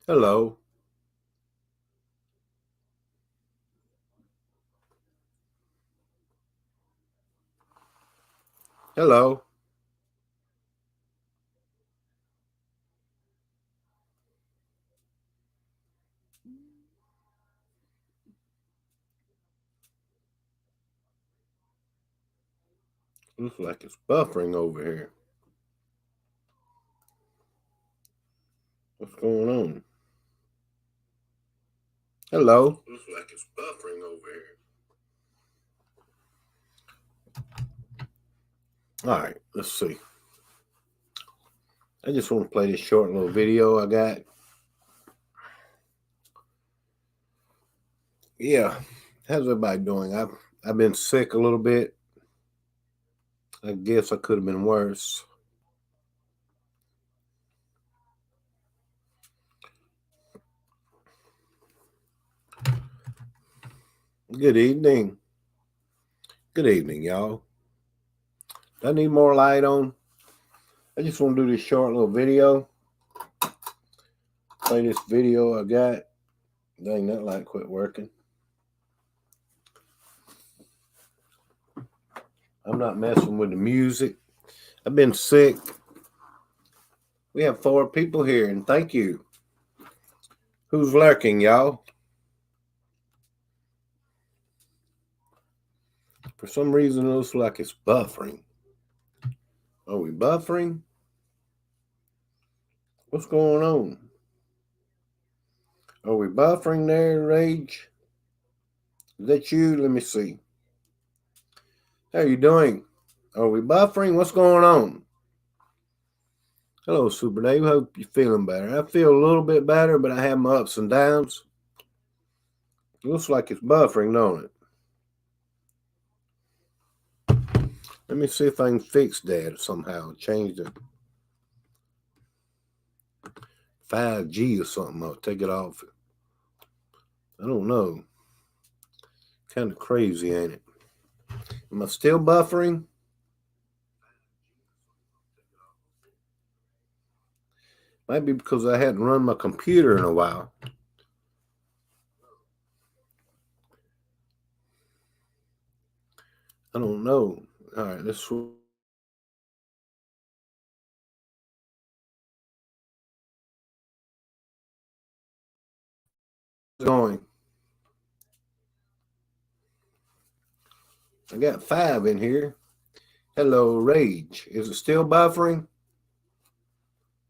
Hello. Hello. Looks like it's buffering over here. What's going on? Hello. Looks like it's buffering over here. All right, let's see. I just want to play this short little video I got. Yeah, how's everybody doing? I've been sick a little bit. I guess I could have been worse. Good evening. Good evening, y'all. Do I need more light on? I just want to do this short little video. Play this video I got. Dang, that light quit working. I'm not messing with the music. I've been sick. We have 4 people here, and thank you. Who's lurking, y'all? For some reason, it looks like it's buffering. Are we buffering? What's going on? Are we buffering there, Rage? Is that you? Let me see. How are you doing? Are we buffering? What's going on? Hello, Super Dave. Hope you're feeling better. I feel a little bit better, but I have my ups and downs. It looks like it's buffering, don't it? Let me see if I can fix that somehow. Change the 5G or something. I'll take it off. I don't know. Kind of crazy, ain't it? Am I still buffering? Might be because I hadn't run my computer in a while. I don't know. All right, let's going. I got 5 in here. Hello, Rage. Is it still buffering?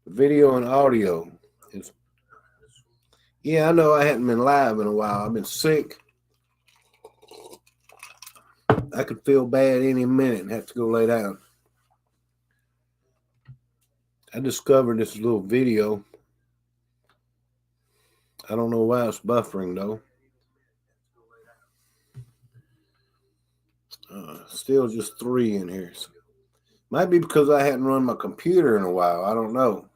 Video and audio. Yeah, I know I hadn't been live in a while. I've been sick. I could feel bad any minute and have to go lay down. I discovered this little video. I don't know why it's buffering though. Still just 3 in here. Might be because I hadn't run my computer in a while. I don't know.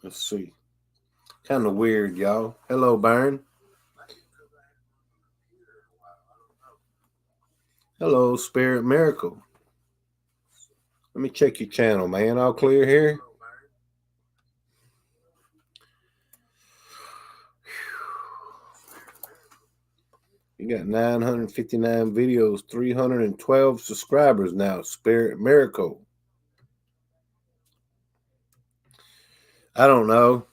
Let's see. Kind of weird, y'all. Hello, Byron. Hello, Spirit Miracle. Let me check your channel, man. All clear here? You got 959 videos, 312 subscribers now. Spirit Miracle. I don't know.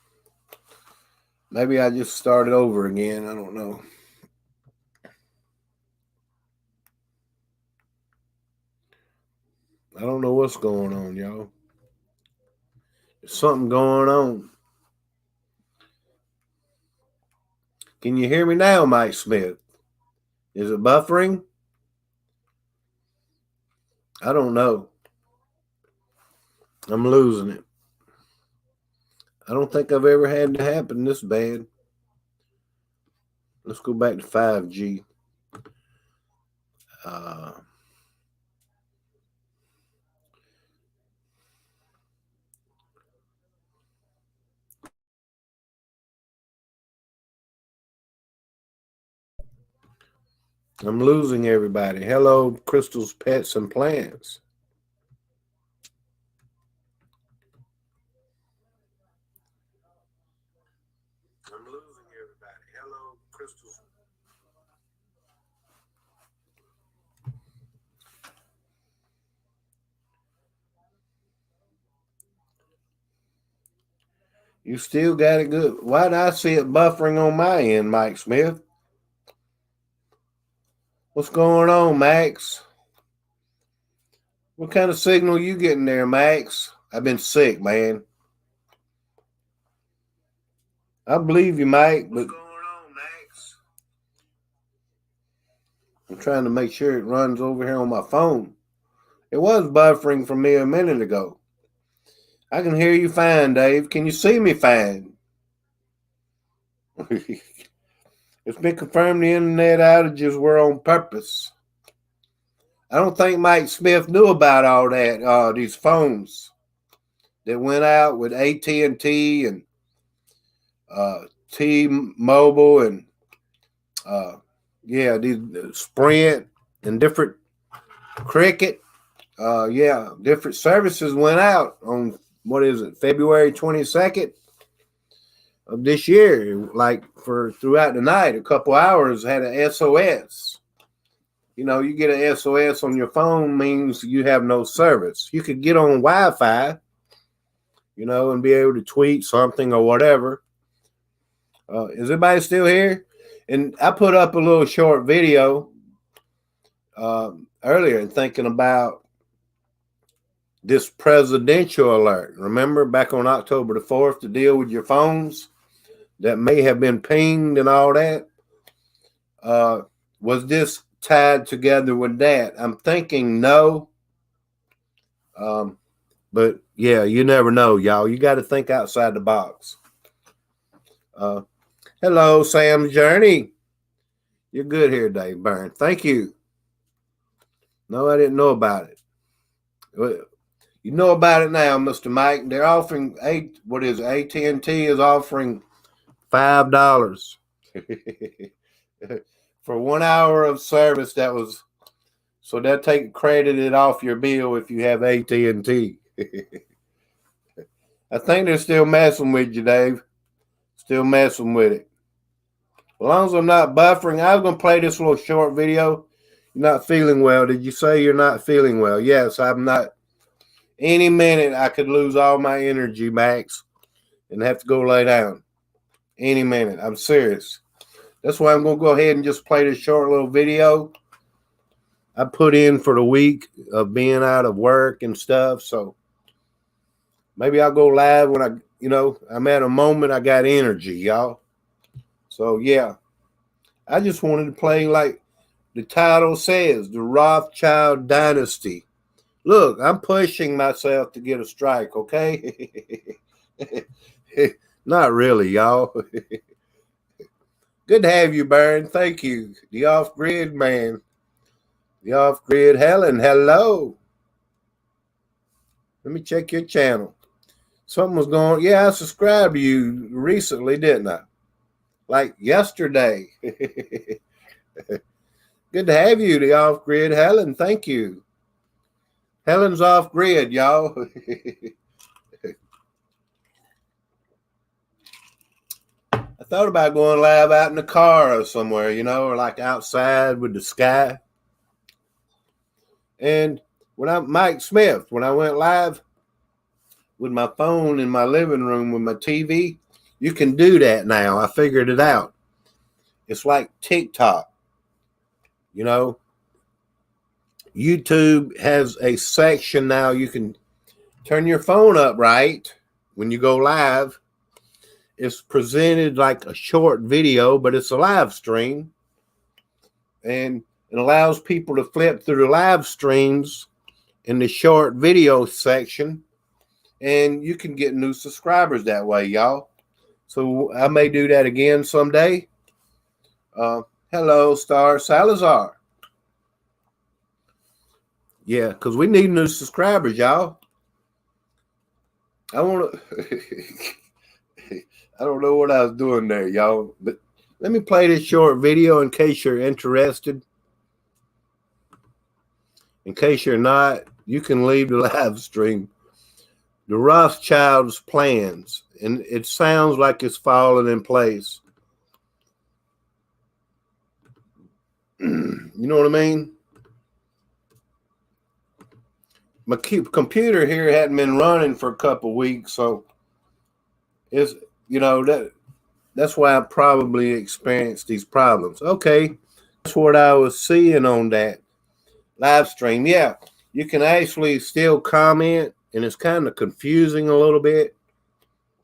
Maybe I just started over again. I don't know. I don't know what's going on, y'all. There's something going on. Can you hear me now, Mike Smith? Is it buffering? I don't know. I'm losing it. I don't think I've ever had it happen this bad. Let's go back to 5G. I'm losing everybody. Hello, Crystal's Pets and Plants. You still got it good. Why did I see it buffering on my end, Mike Smith? What's going on, Max? What kind of signal you getting there, Max? I've been sick, man. I believe you, Mike, but What's going on, Max? I'm trying to make sure it runs over here on my phone. It was buffering for me a minute ago. I can hear you fine, Dave. Can you see me fine? It's been confirmed the internet outages were on purpose. I don't think Mike Smith knew about all that. These phones that went out with AT&T and T-Mobile and these Sprint and different Cricket. Different services went out on February 22nd of this year. Like for throughout the night, a couple hours had an SOS. You know, you get an SOS on your phone means you have no service. You could get on Wi-Fi, you know, and be able to tweet something or whatever. Is everybody still here? And I put up a little short video earlier thinking about this presidential alert. Remember back on October the 4th to deal with your phones that may have been pinged and all that? Was this tied together with that? I'm thinking no. But yeah, you never know, y'all. You got to think outside the box. Hello, Sam's Journey. You're good here, Dave Byrne. Thank you. No, I didn't know about it. You know about it now, Mr. Mike. They're offering AT&T is offering $5 for 1 hour of service. So they'll take credited off your bill if you have AT&T. I think they're still messing with you, Dave. Still messing with it. As long as I'm not buffering, I was going to play this little short video. You're not feeling well. Did you say you're not feeling well? Yes, I'm not. Any minute, I could lose all my energy, Max, and have to go lay down. Any minute. I'm serious. That's why I'm going to go ahead and just play this short little video I put in for the week of being out of work and stuff. So maybe I'll go live when I'm at a moment I got energy, y'all. So, yeah. I just wanted to play like the title says, the Rothschild Dynasty. Look, I'm pushing myself to get a strike, okay? Not really, y'all. Good to have you, Baron. Thank you. The off-grid man. The off-grid Helen. Hello. Let me check your channel. Something was going on. Yeah, I subscribed to you recently, didn't I? Like yesterday. Good to have you, the off-grid Helen. Thank you. Helen's off grid, y'all. I thought about going live out in the car or somewhere, or like outside with the sky. And Mike Smith, when I went live with my phone in my living room with my TV, you can do that now. I figured it out. It's like TikTok, YouTube has a section now. You can turn your phone up right when you go live. It's presented like a short video, but it's a live stream. And it allows people to flip through the live streams in the short video section. And you can get new subscribers that way, y'all. So I may do that again someday. Hello, Star Salazar. Yeah, because we need new subscribers, y'all. I want to. I don't know what I was doing there, y'all. But let me play this short video in case you're interested. In case you're not, you can leave the live stream. The Rothschild's plans. And it sounds like it's falling in place. You know what I mean? My computer here hadn't been running for a couple weeks, so Is that's why I probably experienced these problems. Okay, that's what I was seeing on that live stream. Yeah, you can actually still comment, and it's kind of confusing a little bit.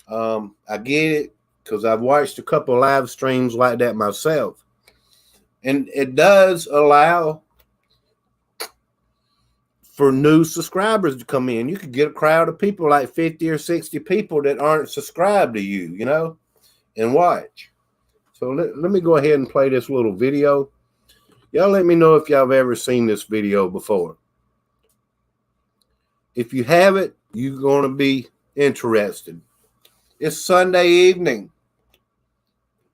I get it because I've watched a couple live streams like that myself, and it does allow for new subscribers to come in. You could get a crowd of people, like 50 or 60 people that aren't subscribed to you, and watch. So let me go ahead and play this little video. Y'all let me know if y'all have ever seen this video before. If you haven't, you're going to be interested. It's Sunday evening.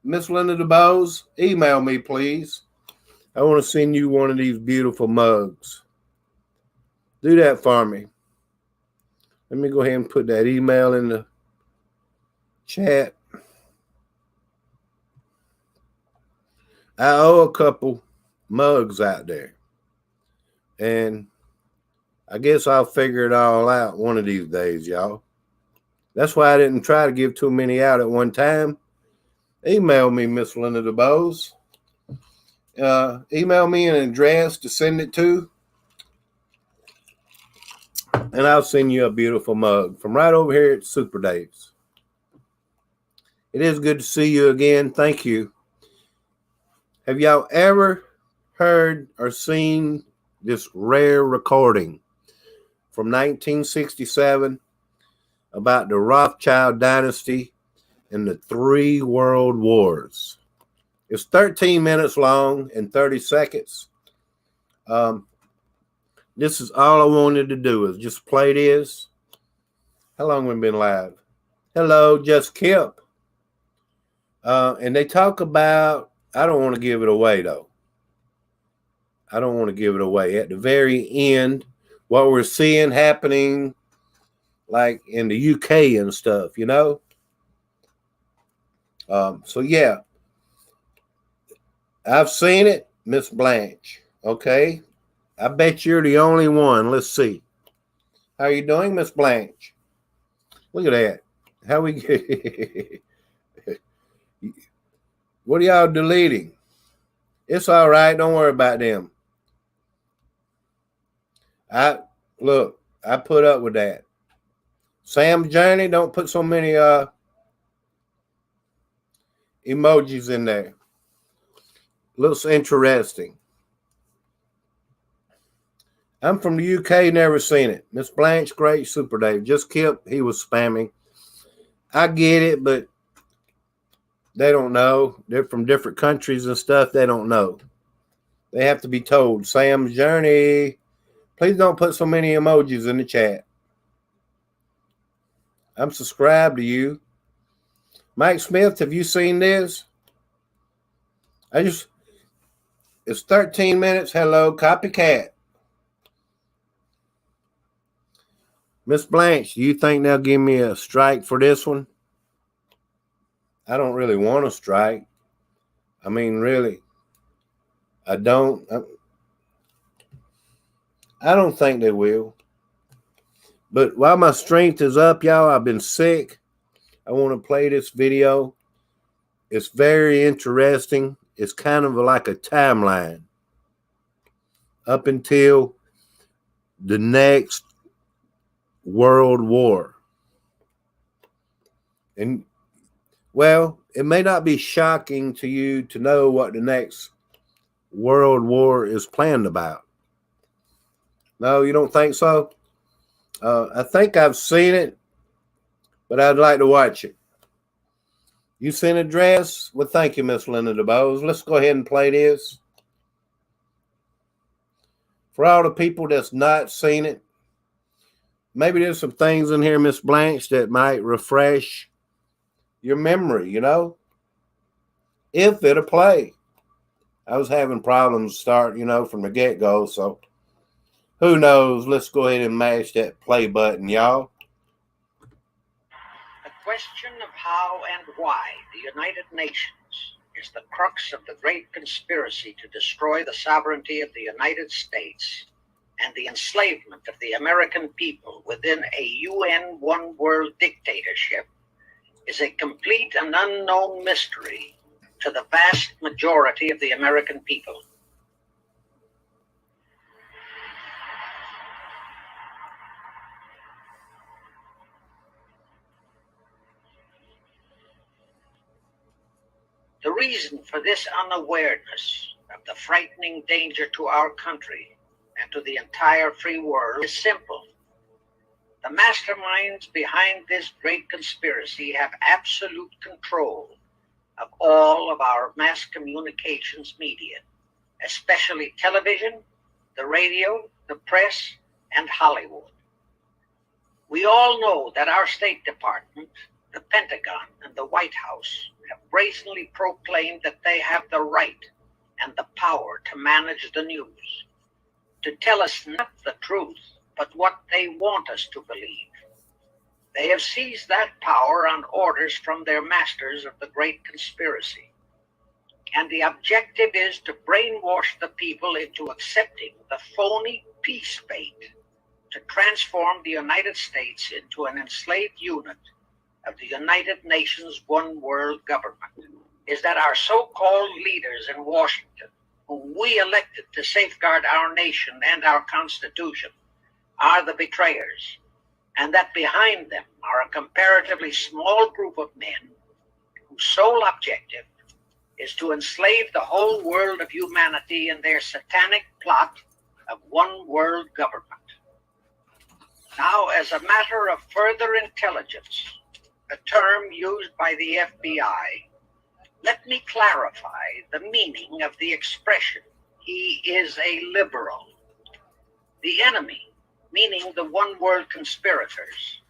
Miss Linda DeBose, email me, please. I want to send you one of these beautiful mugs. Do that for me. Let me go ahead and put that email in the chat. I owe a couple mugs out there. And I guess I'll figure it all out one of these days, y'all. That's why I didn't try to give too many out at one time. Email me, Miss Linda DeBose. Email me an address to send it to, and I'll send you a beautiful mug from right over here at Super Dave's. It is good to see you again. Thank you. Have y'all ever heard or seen this rare recording from 1967 about the Rothschild Dynasty and the 3 World Wars? It's 13 minutes long and 30 seconds. This is all I wanted to do is just play this. How long have we been live? Hello, Just Kip. And they talk about, I don't want to give it away, though. I don't want to give it away. At the very end, what we're seeing happening, like in the UK and stuff, So, yeah. I've seen it, Miss Blanche. Okay. I bet you're the only one. Let's see. How are you doing, Miss Blanche? Look at that. How we get What are y'all deleting? It's all right. Don't worry about them. I put up with that. Sam's Journey, don't put so many emojis in there. Looks interesting. I'm from the UK, never seen it. Miss Blanche, great. Super Dave. Just Kip, he was spamming. I get it, but they don't know. They're from different countries and stuff. They don't know. They have to be told. Sam's Journey, please don't put so many emojis in the chat. I'm subscribed to you. Mike Smith, have you seen this? It's 13 minutes. Hello, copycat. Miss Blanche, do you think they'll give me a strike for this one? I don't really want a strike. I mean, really. I don't think they will. But while my strength is up, y'all, I've been sick. I want to play this video. It's very interesting. It's kind of like a timeline up until the next World War. And, well, it may not be shocking to you to know what the next World War is planned about. No, you don't think so? I think I've seen it, but I'd like to watch it. You seen a dress? Well, thank you, Miss Linda DeBose. Let's go ahead and play this. For all the people that's not seen it, maybe there's some things in here, Miss Blanche, that might refresh your memory, if it'll play. I was having problems start, from the get-go, so who knows? Let's go ahead and mash that play button, y'all. The question of how and why the United Nations is the crux of the great conspiracy to destroy the sovereignty of the United States and the enslavement of the American people within a UN one-world dictatorship is a complete and unknown mystery to the vast majority of the American people. The reason for this unawareness of the frightening danger to our country and to the entire free world is simple. The masterminds behind this great conspiracy have absolute control of all of our mass communications media, especially television, the radio, the press, and Hollywood. We all know that our State Department, the Pentagon, and the White House have brazenly proclaimed that they have the right and the power to manage the news, to tell us not the truth, but what they want us to believe. They have seized that power on orders from their masters of the great conspiracy. And the objective is to brainwash the people into accepting the phony peace bait, to transform the United States into an enslaved unit of the United Nations one world government. Is that our so-called leaders in Washington, whom we elected to safeguard our nation and our Constitution, are the betrayers, and that behind them are a comparatively small group of men whose sole objective is to enslave the whole world of humanity in their satanic plot of one world government. Now, as a matter of further intelligence, a term used by the FBI, let me clarify the meaning of the expression, "he is a liberal." The enemy, meaning the one world conspirators,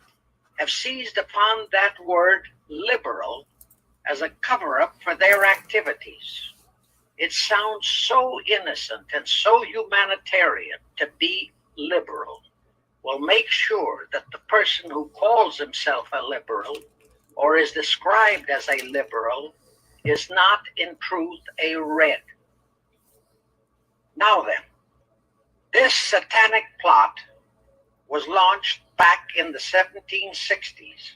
have seized upon that word liberal as a cover-up for their activities. It sounds so innocent and so humanitarian to be liberal. Will make sure that the person who calls himself a liberal or is described as a liberal is not in truth a red. Now then, this satanic plot was launched back in the 1760s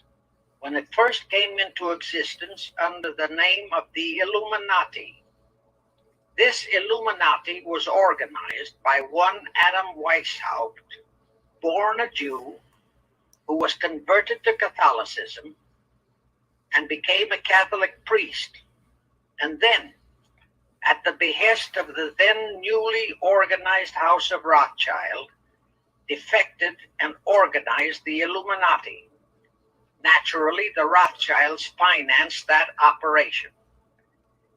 when it first came into existence under the name of the Illuminati. This Illuminati was organized by one Adam Weishaupt, born a Jew, who was converted to Catholicism and became a Catholic priest, and then, at the behest of the then newly organized House of Rothschild, defected and organized the Illuminati. Naturally, the Rothschilds financed that operation.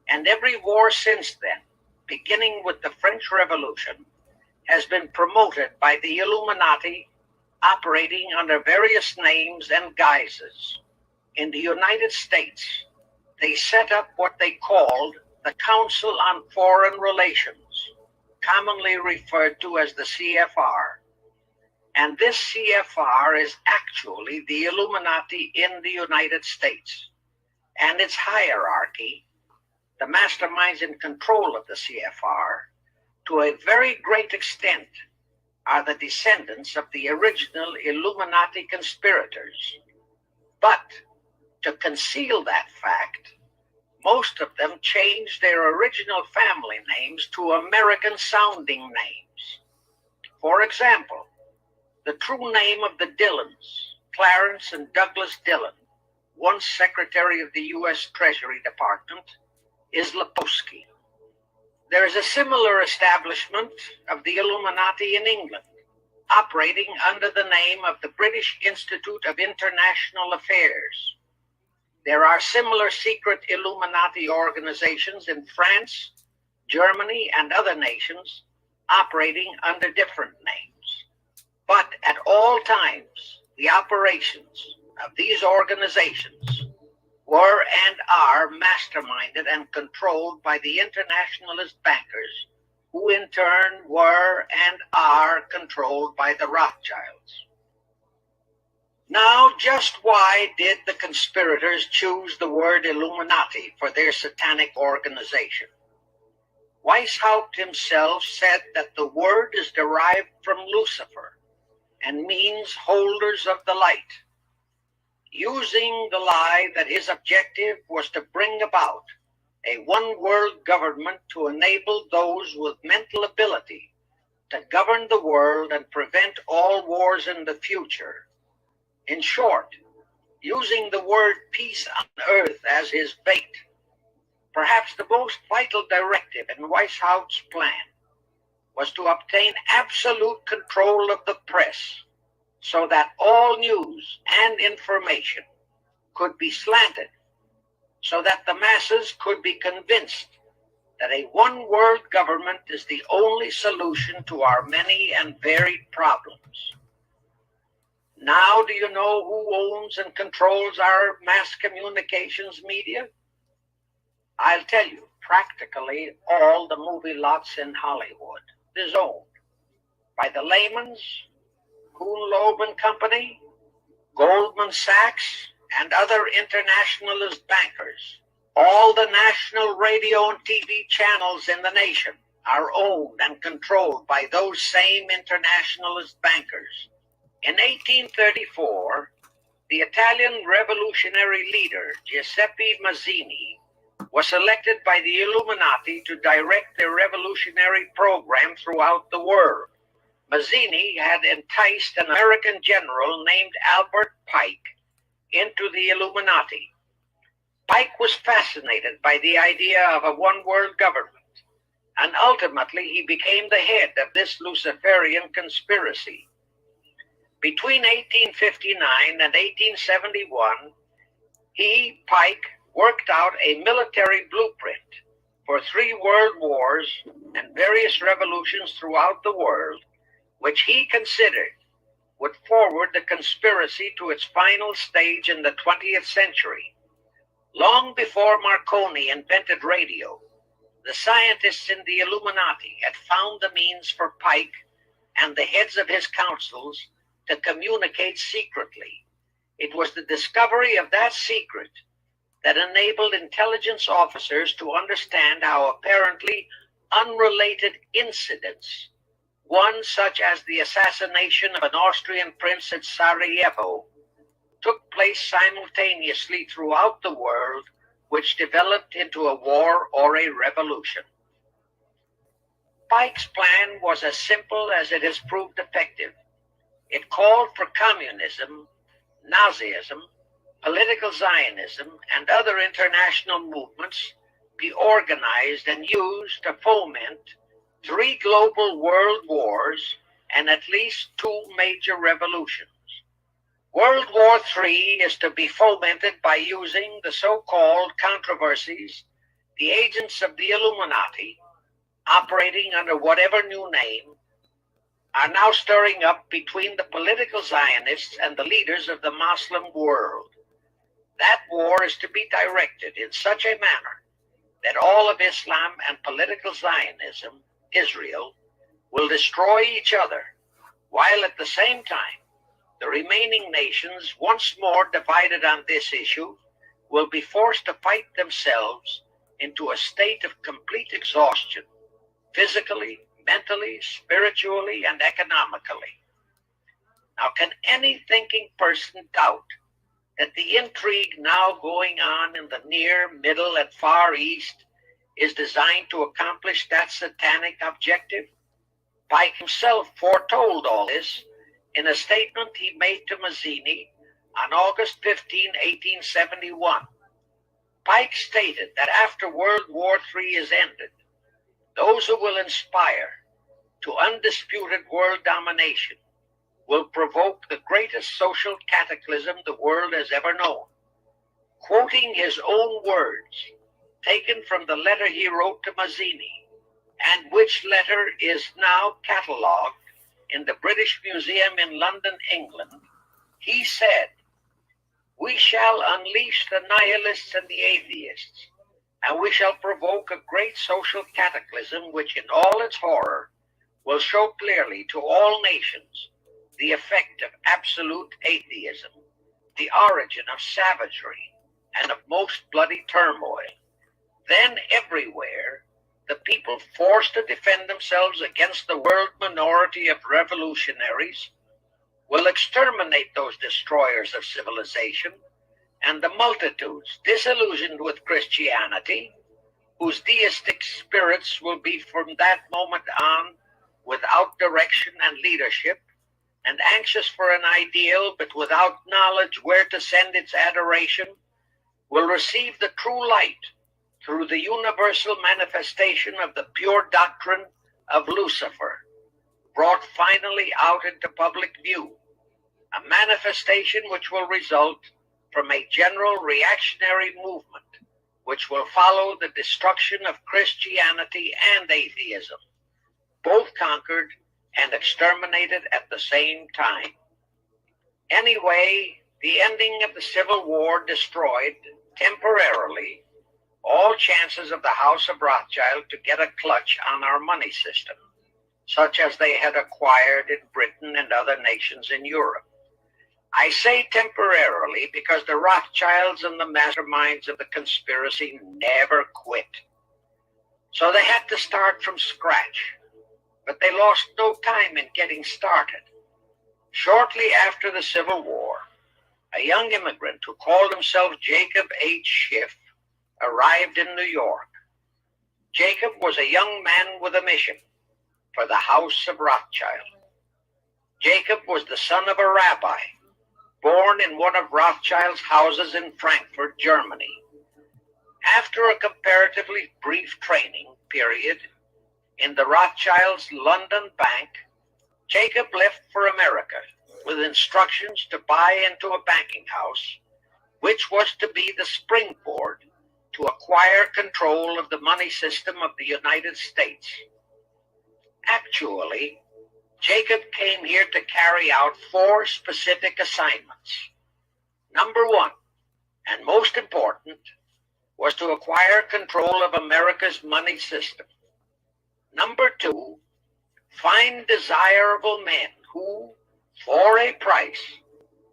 And every war since then, beginning with the French Revolution, has been promoted by the Illuminati, operating under various names and guises. In the United States, they set up what they called the Council on Foreign Relations, commonly referred to as the CFR. And this CFR is actually the Illuminati in the United States. And its hierarchy, the masterminds in control of the CFR, to a very great extent, are the descendants of the original Illuminati conspirators. But to conceal that fact, most of them changed their original family names to American-sounding names. For example, the true name of the Dillons, Clarence and Douglas Dillon, once Secretary of the U.S. Treasury Department, is Lepowski. There is a similar establishment of the Illuminati in England, operating under the name of the British Institute of International Affairs. There are similar secret Illuminati organizations in France, Germany, and other nations operating under different names. But at all times, the operations of these organizations were and are masterminded and controlled by the internationalist bankers, who in turn were and are controlled by the Rothschilds. Now, just why did the conspirators choose the word Illuminati for their satanic organization? Weishaupt himself said that the word is derived from Lucifer and means holders of the light. using the lie that his objective was to bring about a one-world government to enable those with mental ability to govern the world and prevent all wars in the future. In short, using the word peace on earth as his bait. Perhaps the most vital directive in Weishaupt's plan was to obtain absolute control of the press so that all news and information could be slanted, so that the masses could be convinced that a one-world government is the only solution to our many and varied problems. Now, do you know who owns and controls our mass communications media? I'll tell you, practically all the movie lots in Hollywood is owned by the Lehmans, Kuhn Loeb and Company, Goldman Sachs, and other internationalist bankers. All the national radio and TV channels in the nation are owned and controlled by those same internationalist bankers. In 1834, the Italian revolutionary leader Giuseppe Mazzini was selected by the Illuminati to direct their revolutionary program throughout the world. Mazzini had enticed an American general named Albert Pike into the Illuminati. Pike was fascinated by the idea of a one-world government, and ultimately he became the head of this Luciferian conspiracy. Between 1859 and 1871, Pike, worked out a military blueprint for 3 world wars and various revolutions throughout the world, which he considered would forward the conspiracy to its final stage in the 20th century. Long before Marconi invented radio, the scientists in the Illuminati had found the means for Pike and the heads of his councils to communicate secretly. It was the discovery of that secret that enabled intelligence officers to understand how apparently unrelated incidents, one such as the assassination of an Austrian prince at Sarajevo, took place simultaneously throughout the world, which developed into a war or a revolution. Pike's plan was as simple as it has proved effective. It called for communism, Nazism, political Zionism, and other international movements be organized and used to foment 3 global world wars and at least 2 major revolutions. World War III is to be fomented by using the so-called controversies the agents of the Illuminati, operating under whatever new name, are now stirring up between the political Zionists and the leaders of the Muslim world. That war is to be directed in such a manner that all of Islam and political Zionism, Israel, will destroy each other, while at the same time, the remaining nations, once more divided on this issue, will be forced to fight themselves into a state of complete exhaustion, physically, mentally, spiritually, and economically. Now, can any thinking person doubt that the intrigue now going on in the near, middle, and far east is designed to accomplish that satanic objective? Pike himself foretold all this in a statement he made to Mazzini on August 15, 1871. Pike stated that after World War III is ended, those who will inspire to undisputed world domination will provoke the greatest social cataclysm the world has ever known. Quoting his own words, taken from the letter he wrote to Mazzini, and which letter is now catalogued in the British Museum in London, England, he said, "We shall unleash the nihilists and the atheists, and we shall provoke a great social cataclysm which in all its horror will show clearly to all nations the effect of absolute atheism, the origin of savagery and of most bloody turmoil. Then everywhere, the people forced to defend themselves against the world minority of revolutionaries will exterminate those destroyers of civilization and the multitudes disillusioned with Christianity, whose deistic spirits will be from that moment on without direction and leadership, and anxious for an ideal but without knowledge where to send its adoration, will receive the true light through the universal manifestation of the pure doctrine of Lucifer, brought finally out into public view, a manifestation which will result from a general reactionary movement which will follow the destruction of Christianity and atheism, both conquered and exterminated at the same time. Anyway, the ending of the Civil War destroyed, temporarily, all chances of the House of Rothschild to get a clutch on our money system, such as they had acquired in Britain and other nations in Europe. I say temporarily because the Rothschilds and the masterminds of the conspiracy never quit. So they had to start from scratch, but they lost no time in getting started. Shortly after the Civil War, a young immigrant who called himself Jacob H. Schiff arrived in New York. Jacob was a young man with a mission for the House of Rothschild. Jacob was the son of a rabbi, born in one of Rothschild's houses in Frankfurt, Germany. After a comparatively brief training period in the Rothschilds' London bank, Jacob left for America with instructions to buy into a banking house, which was to be the springboard to acquire control of the money system of the United States. Actually, Jacob came here to carry out 4 specific assignments. Number 1, and most important, was to acquire control of America's money system. Number 2, find desirable men who, for a price,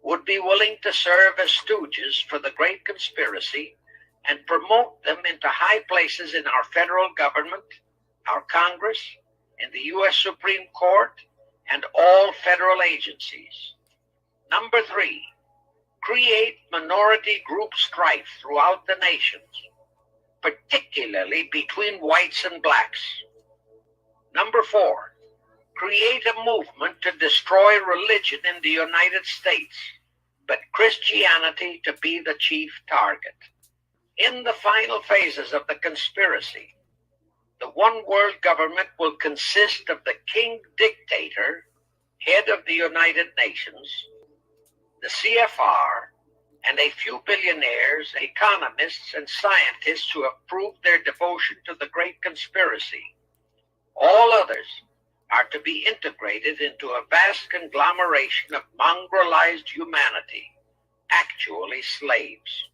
would be willing to serve as stooges for the great conspiracy and promote them into high places in our federal government, our Congress, in the U.S. Supreme Court, and all federal agencies. Number 3, create minority group strife throughout the nations, particularly between whites and blacks. Number 4, create a movement to destroy religion in the United States, but Christianity to be the chief target. In the final phases of the conspiracy, the one world government will consist of the king dictator, head of the United Nations, the CFR, and a few billionaires, economists, and scientists who have proved their devotion to the great conspiracy. All others are to be integrated into a vast conglomeration of mongrelized humanity, actually slaves.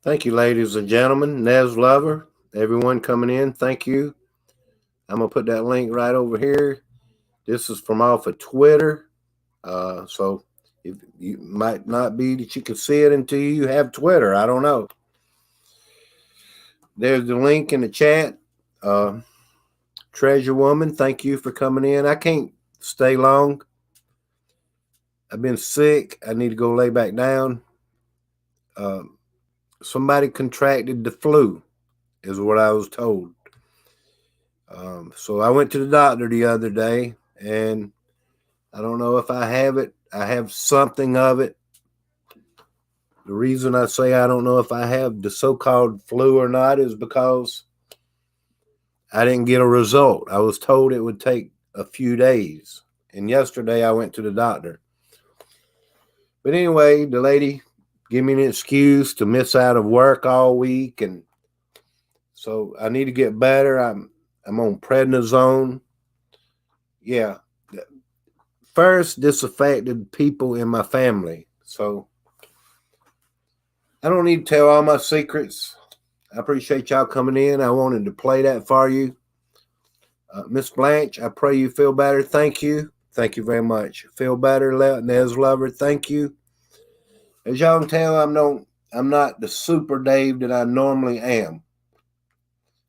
Thank you, ladies and gentlemen. Nez Lover, everyone coming in, thank you. I'm going to put that link right over here. This is from off of Twitter. So if you might not be that you can see it until you have Twitter. I don't know. There's the link in the chat. Treasure Woman, thank you for coming in. I can't stay long. I've been sick. I need to go lay back down. Somebody contracted the flu, is what I was told. So I went to the doctor the other day, and I don't know if I have it. I have something of it. The reason I say I don't know if I have the so-called flu or not is because I didn't get a result. I was told it would take a few days. And yesterday I went to the doctor. But anyway, the lady gave me an excuse to miss out of work all week. And so I need to get better. I'm on prednisone. Yeah. First, this affected people in my family. So I don't need to tell all my secrets. I appreciate y'all coming in. I wanted to play that for you. Miss Blanche, I pray you feel better. Thank you. Thank you very much. Feel better, Nez Lover. Thank you. As y'all can tell, I'm not the super Dave that I normally am.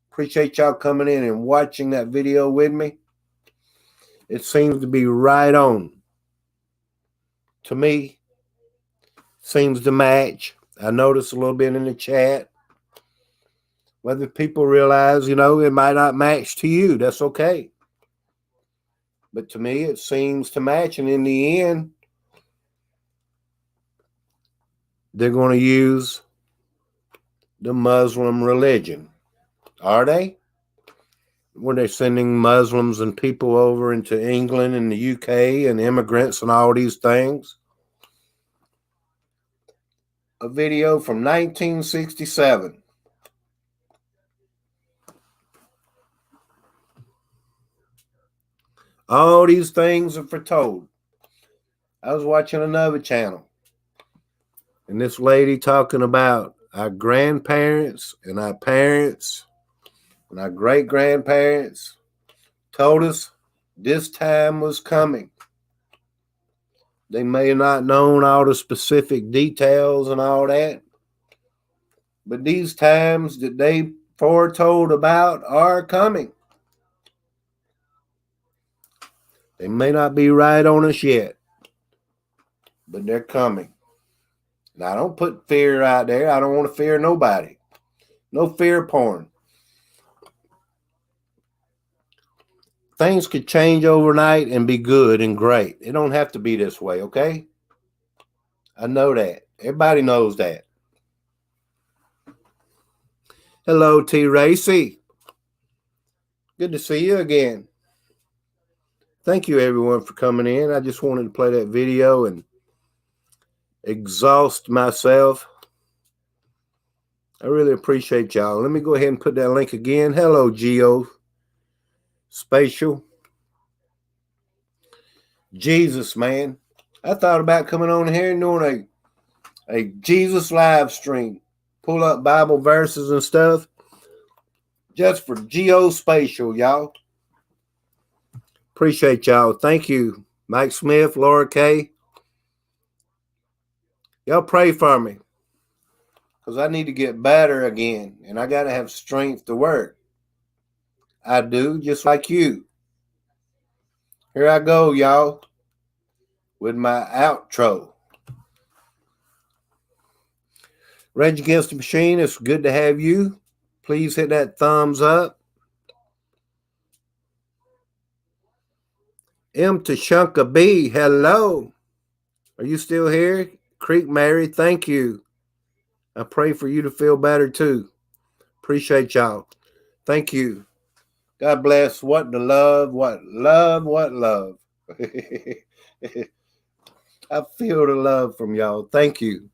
Appreciate y'all coming in and watching that video with me. It seems to be right on. To me, seems to match. I noticed a little bit in the chat. Whether people realize, it might not match to you, that's okay. But to me, it seems to match. And in the end, they're going to use the Muslim religion. Are they? When they're sending Muslims and people over into England and the UK and immigrants and all these things. A video from 1967. All these things are foretold. I was watching another channel, and this lady talking about our grandparents and our parents and our great-grandparents told us this time was coming. They may not known all the specific details and all that, but these times that they foretold about are coming. They may not be right on us yet, but they're coming. Now, I don't put fear out there. I don't want to fear nobody. No fear porn. Things could change overnight and be good and great. It don't have to be this way, okay? I know that. Everybody knows that. Hello, T. Racy. Good to see you again. Thank you, everyone, for coming in. I just wanted to play that video and exhaust myself. I really appreciate y'all. Let me go ahead and put that link again. Hello, Geo Spatial. Jesus, man. I thought about coming on here and doing a Jesus live stream. Pull up Bible verses and stuff. Just for geospatial, y'all. Appreciate y'all. Thank you, Mike Smith, Laura K. Y'all pray for me, because I need to get better again, and I got to have strength to work. I do, just like you. Here I go, y'all, with my outro. Rage Against the Machine, it's good to have you. Please hit that thumbs up. M. Tashunka B, hello. Are you still here? Creek Mary, thank you. I pray for you to feel better too. Appreciate y'all. Thank you. God bless. What the love, what love, what love. I feel the love from y'all. Thank you.